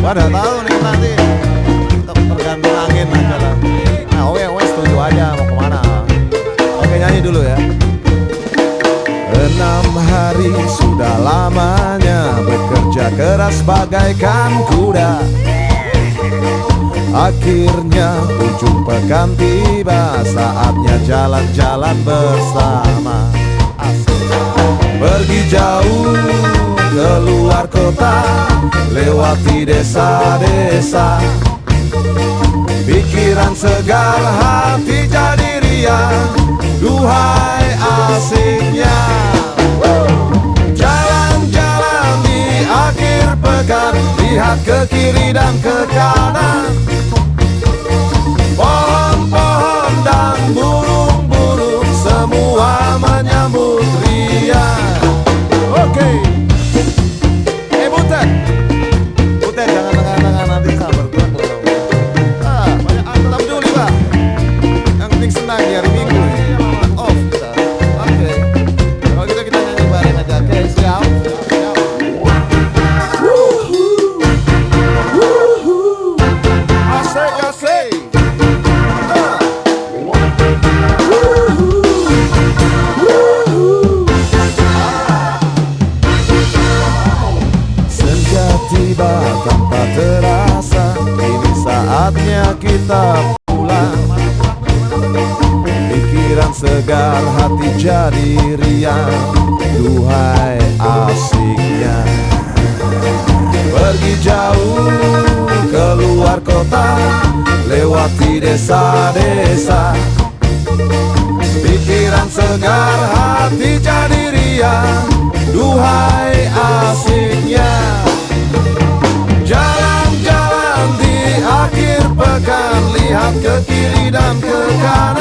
Pada tahu nih nanti tergantung angin aja lah. Nah oke setuju aja mau kemana. Oke nyanyi dulu ya. 6 hari sudah lamanya bekerja keras bagaikan kuda. Akhirnya ujung pekan tiba, saatnya jalan-jalan bersama. Pergi jauh keluar kota, lewati desa-desa. Pikiran segar, hati jadi riang, duhai asiknya. Jalan-jalan di akhir pekan, lihat ke kiri dan ke kanan. Pohon-pohon dan burung-burung semua menyambut riang. Oke. Butet jangan tengah-tengah nanti sabar tuan. Banyak tetap dulu Pak. Yang penting senang di hari Minggu. Off kita. Oke. Kalau gitu kita nyanyi bareng aja. Oke, siap. Asik. Tiba tanpa terasa, ini saatnya kita pulang. Pikiran segar, hati jadi riang, duhai asiknya. Pergi jauh keluar kota, lewati desa-desa. Pikiran segar, hati jadi riang, duhai asiknya. Jalan-jalan di akhir pekan, lihat ke kiri dan ke kanan.